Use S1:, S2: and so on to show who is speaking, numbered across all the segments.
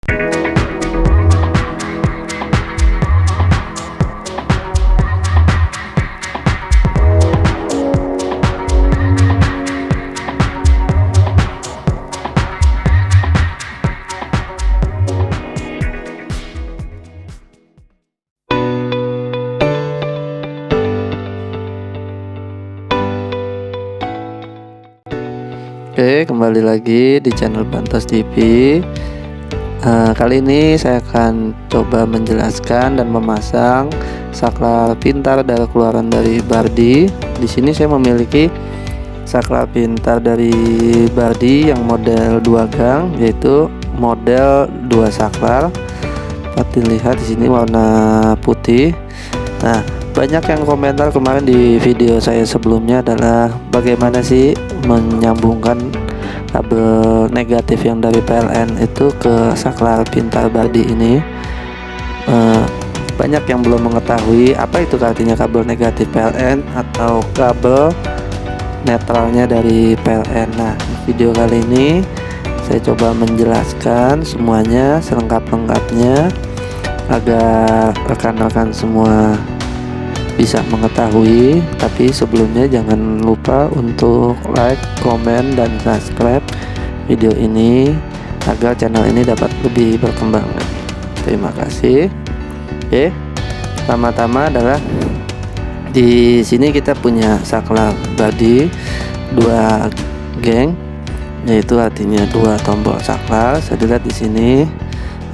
S1: Oke, kembali lagi di channel Bantos TV. Kali ini saya akan coba menjelaskan dan memasang saklar pintar dari keluaran dari Bardi. Di sini saya memiliki saklar pintar dari Bardi yang model 2 gang, yaitu model 2 saklar. Dapat dilihat di sini warna putih. Nah, banyak yang komentar kemarin di video saya sebelumnya adalah bagaimana sih menyambungkan kabel negatif yang dari PLN itu ke saklar pintar Bardi ini. Banyak yang belum mengetahui apa itu artinya kabel negatif PLN atau kabel netralnya dari PLN. Nah, video kali ini saya coba menjelaskan semuanya selengkap-lengkapnya agar rekan-rekan semua bisa mengetahui. Tapi sebelumnya jangan lupa untuk like, komen, dan subscribe video ini agar channel ini dapat lebih berkembang. Terima kasih. Oke, pertama-tama adalah di sini kita punya saklar Bardi 2 geng, yaitu artinya 2 tombol saklar. Saya lihat di sini.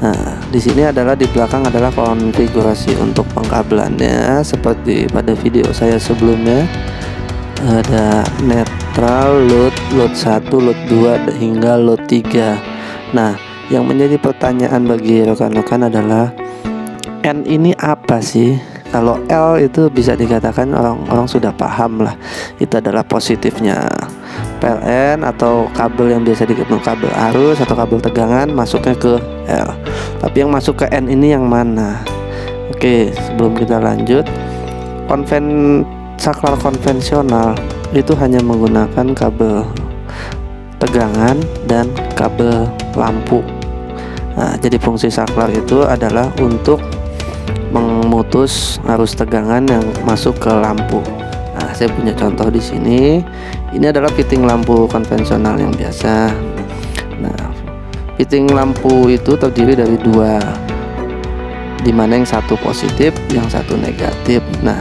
S1: Nah, di sini adalah di belakang adalah konfigurasi untuk pengkabelannya seperti pada video saya sebelumnya. Ada netral, load 1, load 2 hingga load 3. Nah, yang menjadi pertanyaan bagi rekan-rekan adalah N ini apa sih? Kalau L itu bisa dikatakan orang-orang sudah paham lah, itu adalah positifnya PLN atau kabel yang biasa dikenal kabel arus atau kabel tegangan masuknya ke L. Tapi yang masuk ke N ini yang mana? Oke, sebelum kita lanjut, saklar konvensional itu hanya menggunakan kabel tegangan dan kabel lampu. Nah, jadi fungsi saklar itu adalah untuk memutus arus tegangan yang masuk ke lampu. Nah, saya punya contoh di sini. Ini adalah fitting lampu konvensional yang biasa. Nah, fitting lampu itu terdiri dari 2, dimana yang satu positif, yang satu negatif. Nah,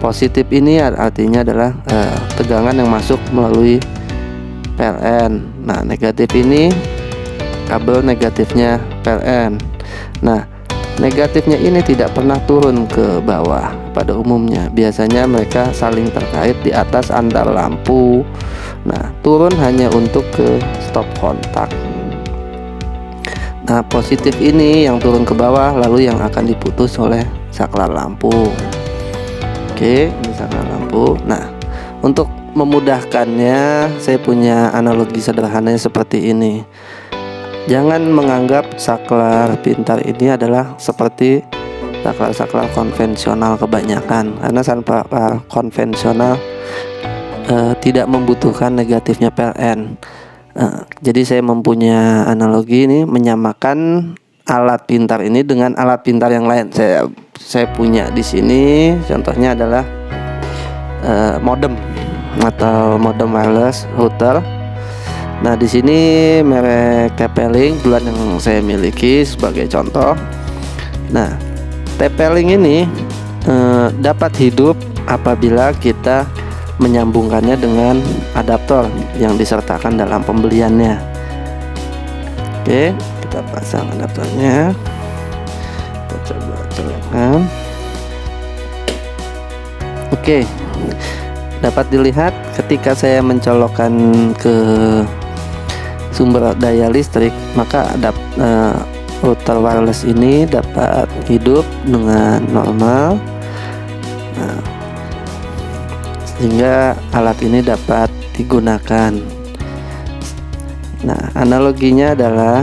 S1: positif ini artinya adalah tegangan yang masuk melalui PLN. Nah, negatif ini kabel negatifnya PLN. Nah, negatifnya ini tidak pernah turun ke bawah pada umumnya. Biasanya mereka saling terkait di atas antar lampu. Nah, turun hanya untuk ke stop kontak. Nah, positif ini yang turun ke bawah, lalu yang akan diputus oleh saklar lampu. Oke, ini saklar lampu. Nah, untuk memudahkannya saya punya analogi sederhananya seperti ini. Jangan menganggap saklar pintar ini adalah seperti saklar-saklar konvensional kebanyakan, karena saklar konvensional tidak membutuhkan negatifnya PLN. Jadi saya mempunyai analogi ini menyamakan alat pintar ini dengan alat pintar yang lain. Saya punya di sini contohnya adalah modem atau modem wireless router. Nah, di sini merek TP-Link bulan yang saya miliki sebagai contoh. Nah, TP-Link ini dapat hidup apabila kita menyambungkannya dengan adaptor yang disertakan dalam pembeliannya. Oke, kita pasang adaptornya. Kita coba colokkan. Oke, dapat dilihat ketika saya mencolokkan ke sumber daya listrik, maka router wireless ini dapat hidup dengan normal. Nah, sehingga alat ini dapat digunakan. Nah, analoginya adalah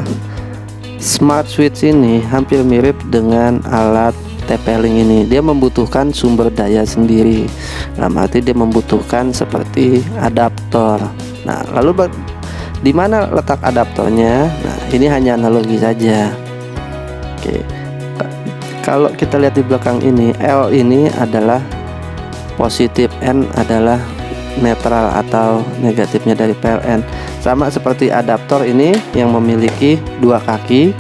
S1: smart switch ini hampir mirip dengan alat TP-Link ini. Dia membutuhkan sumber daya sendiri, dalam arti dia membutuhkan seperti adaptor. Nah, lalu di mana letak adaptornya? Nah, ini hanya analogi saja. Oke, kalau kita lihat di belakang ini, L ini adalah positif, N adalah netral atau negatifnya dari PLN. Sama seperti adaptor ini yang memiliki dua kaki,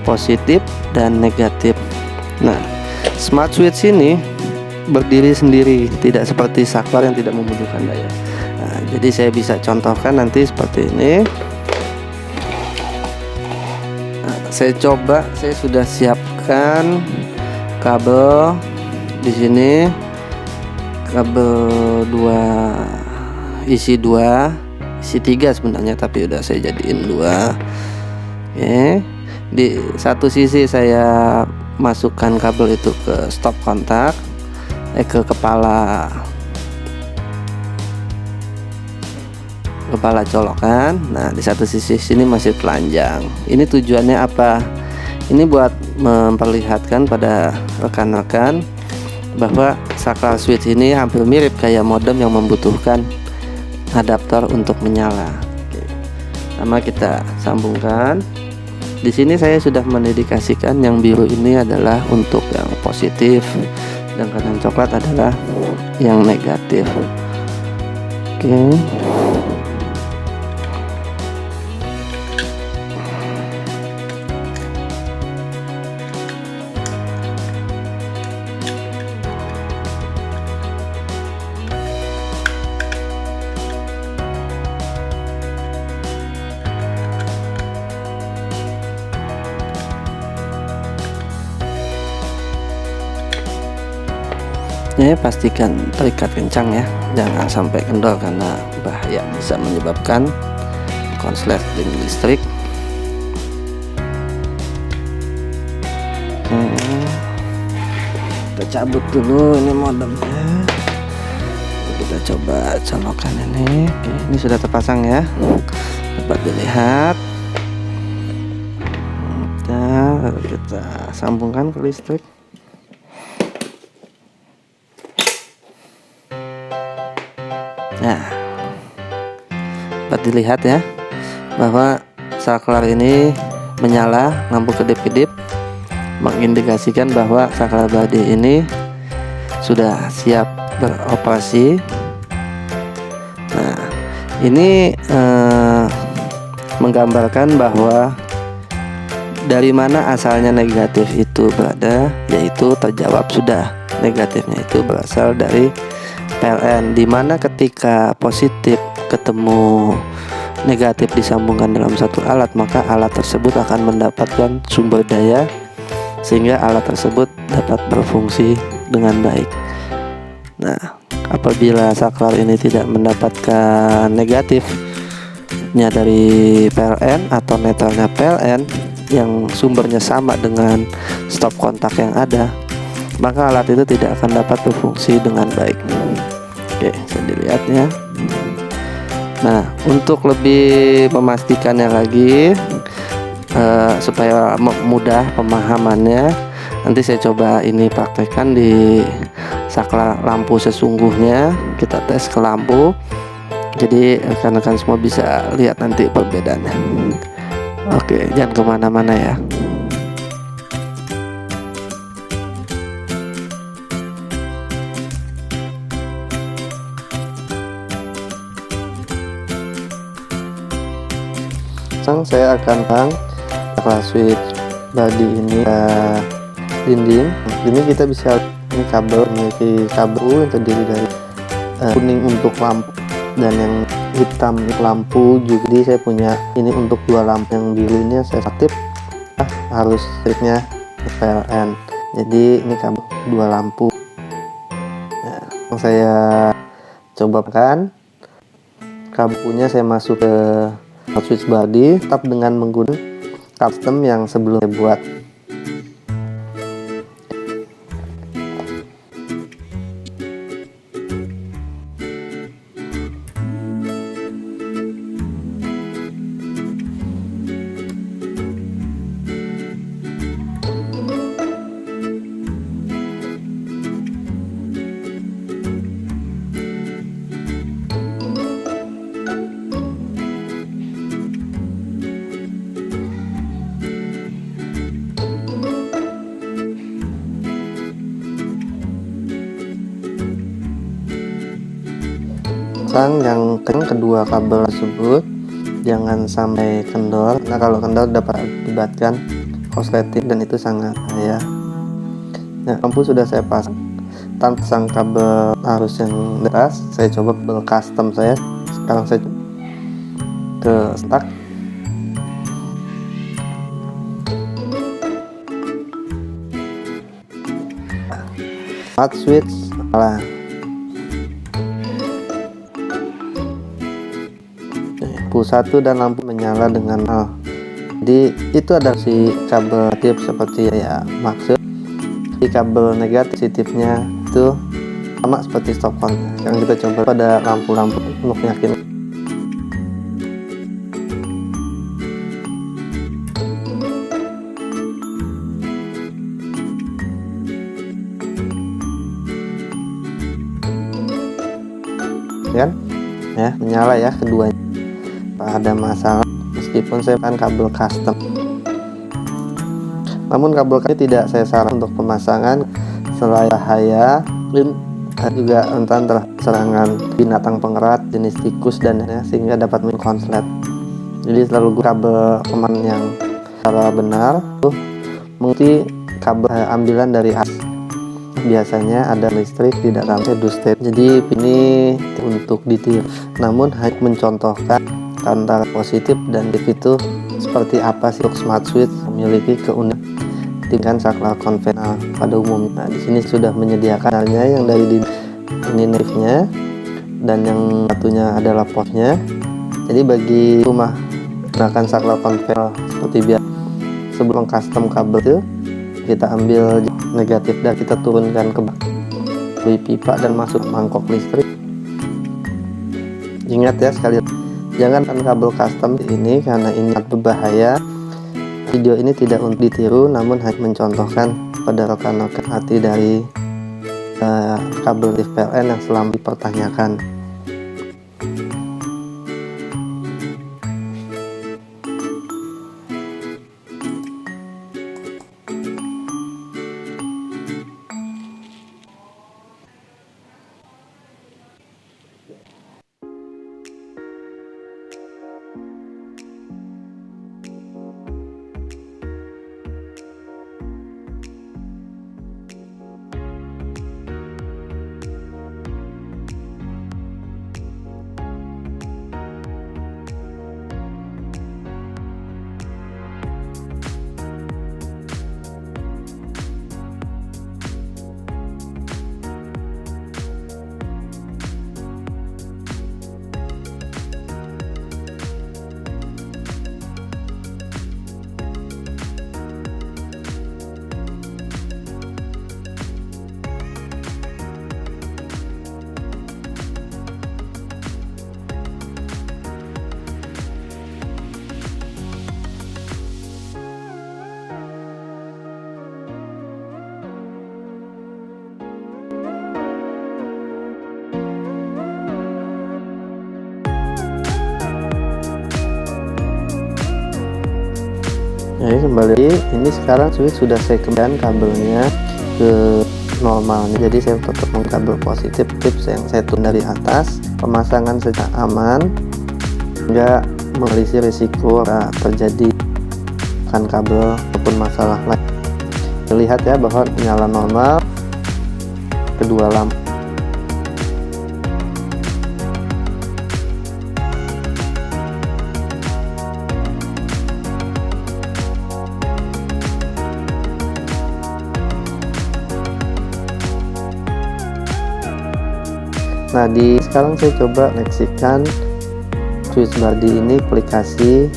S1: positif dan negatif. Nah, smart switch ini berdiri sendiri, tidak seperti saklar yang tidak membutuhkan daya. Nah, jadi saya bisa contohkan nanti seperti ini. Nah, saya sudah siapkan kabel di sini, kabel isi 3 sebenarnya, tapi udah saya jadiin 2. Oke, di satu sisi saya masukkan kabel itu ke stop kontak, ke kepala colokan. Nah, di satu sisi sini masih telanjang. Ini tujuannya apa? Ini buat memperlihatkan pada rekan-rekan bahwa saklar switch ini hampir mirip kayak modem yang membutuhkan adaptor untuk menyala. Oke. Sama kita sambungkan. Di sini saya sudah mendedikasikan yang biru ini adalah untuk yang positif, sedangkan yang coklat adalah yang negatif. Oke. Pastikan terikat kencang ya, jangan sampai kendor karena bahaya, bisa menyebabkan konsleting listrik. Kita cabut dulu ini modemnya, kita coba colokan ini. Oke, ini sudah terpasang ya, dapat dilihat. Lalu kita sambungkan ke listrik. Nah, dapat dilihat ya bahwa saklar ini menyala, lampu kedip-kedip, mengindikasikan bahwa saklar body ini sudah siap beroperasi. Nah, ini menggambarkan bahwa dari mana asalnya negatif itu berada, yaitu terjawab sudah. Negatifnya itu berasal dari PLN, dimana ketika positif ketemu negatif disambungkan dalam satu alat, maka alat tersebut akan mendapatkan sumber daya sehingga alat tersebut dapat berfungsi dengan baik. Nah, apabila saklar ini tidak mendapatkan negatifnya dari PLN atau netralnya PLN yang sumbernya sama dengan stop kontak yang ada, maka alat itu tidak akan dapat berfungsi dengan baik. Oke, bisa dilihat ya. Nah, untuk lebih memastikannya lagi, supaya mudah pemahamannya, nanti saya coba ini praktekkan di saklar lampu sesungguhnya. Kita tes ke lampu, jadi rekan-rekan semua bisa lihat nanti perbedaannya. Oke, jangan kemana-mana ya. Saya akan saklar switch body ini dinding. Ini kita bisa, ini kabel, memiliki kabel yang terdiri dari kuning untuk lampu dan yang hitam untuk lampu juga. Jadi saya punya ini untuk 2 lampu, yang biru ini saya aktif, harus listriknya PLN. Jadi ini kabel 2 lampu. Nah, saya coba kan kabelnya saya masuk ke switch body, tetap dengan menggunakan custom yang sebelumnya buat. pasang yang kedua kabel tersebut jangan sampai kendor. Nah, kalau kendor dapat akibatkan korsleting dan itu sangat bahaya. Nah, lampu sudah saya pasang tanpa pasang kabel arus yang deras. Saya coba kabel custom saya. Sekarang saya ke start. Smart switch nyala. Lampu 1 dan lampu menyala dengan nol. Jadi itu ada si kabel tip seperti ya maksud. Di kabel negatifnya itu sama seperti stop on. Yang kita coba pada lampu-lampu untuk yakin. Kan ya menyala ya keduanya. Ada masalah meskipun saya kan kabel custom, namun kabel ini tidak saya saran untuk pemasangan selain bahaya juga rentan serangan binatang pengerat jenis tikus dan sehingga dapat mengkonslet. Jadi selalu kabel teman yang secara benar mengikuti kabel ambilan dari as. Biasanya ada listrik di dalamnya dusted. Jadi ini untuk ditiru, namun hanya mencontohkan antara positif dan negatif itu seperti apa sih. Untuk smart switch memiliki keunikan dengan saklar konvensional pada umumnya. Nah, di sini sudah menyediakan yang dari ini negatifnya dan yang satunya adalah posnya. Jadi bagi rumah menggunakan saklar konvensional seperti biasa, sebelum custom kabel itu kita ambil negatif dan kita turunkan ke pipa dan masuk mangkok listrik. Ingat ya sekali, jangan kabel custom ini karena ini berbahaya. Video ini tidak untuk ditiru, namun hanya mencontohkan pada rekan-rekan hati dari kabel lift PLN yang selama dipertanyakan. Jadi kembali, ini sekarang switch sudah saya kembalikan kabelnya ke normalnya. Jadi saya tetap kabel positif. Tips yang saya turun dari atas, pemasangan secara aman, nggak mengalisi risiko terjadi kan kabel ataupun masalah lain. Terlihat ya bahwa nyala normal kedua lampu. Nah, sekarang saya coba koneksikan switch body ini aplikasi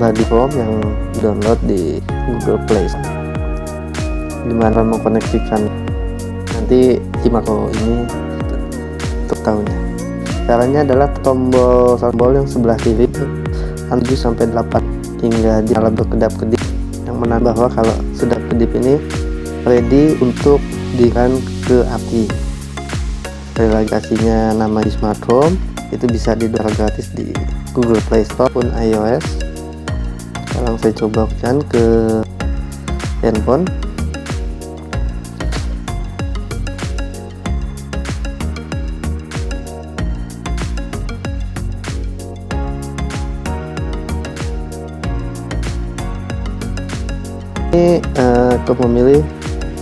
S1: body form yang download di Google Play. Dimana mau koneksikan nanti Gimana ini untuk tahunya. Caranya adalah tombol yang sebelah kiri 7 sampai 8 hingga nyala berkedap-kedip, yang menambah bahwa kalau sudah kedip ini ready untuk dihidupkan ke api. Aplikasinya nama di smart home itu bisa di-download gratis di Google Play Store pun iOS. Sekarang saya cobakan ke handphone. untuk memilih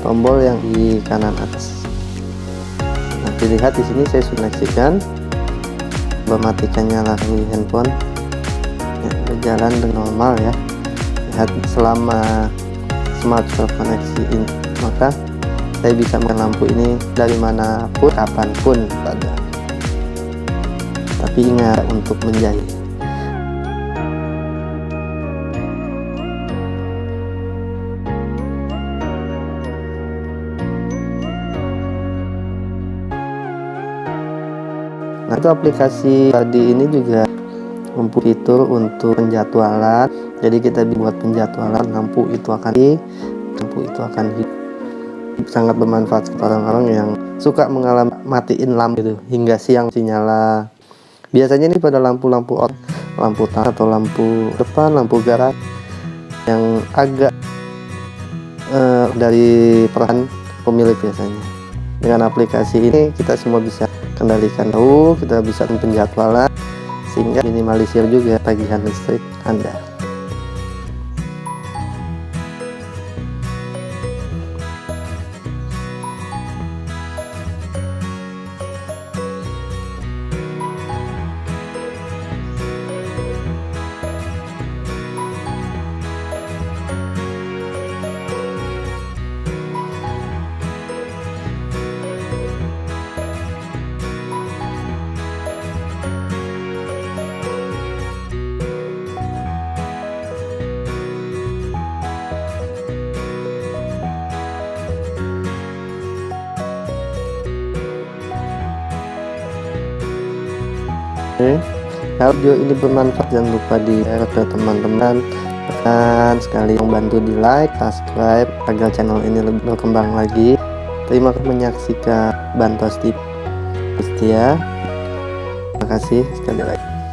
S1: tombol yang di kanan atas. Nah, dilihat di sini saya seleksikan, mematikan nyala handphone ya, berjalan dengan normal ya. Lihat selama smart terkoneksi ini, maka saya bisa menggunakan lampu ini dari manapun, kapanpun pada. Tapi ingat untuk menjahit. Nah, itu aplikasi tadi ini juga mempunyai fitur untuk penjadwalan. Jadi kita buat penjadwalan lampu itu akan hidup. Sangat bermanfaat untuk orang-orang yang suka mengalami matiin lampu itu hingga siang nyala. Biasanya ini pada lampu-lampu lampu tengah atau lampu depan, lampu garasi yang agak dari peran pemilik biasanya. Dengan aplikasi ini kita semua bisa kendalikan kita bisa penjadwalan sehingga minimalisir juga tagihan listrik Anda. Kalau video ini bermanfaat, jangan lupa di-share ke teman-teman, dan sekali membantu di like, subscribe agar channel ini lebih berkembang lagi. Terima kasih menyaksikan Bantos TV. Terima kasih sekali lagi.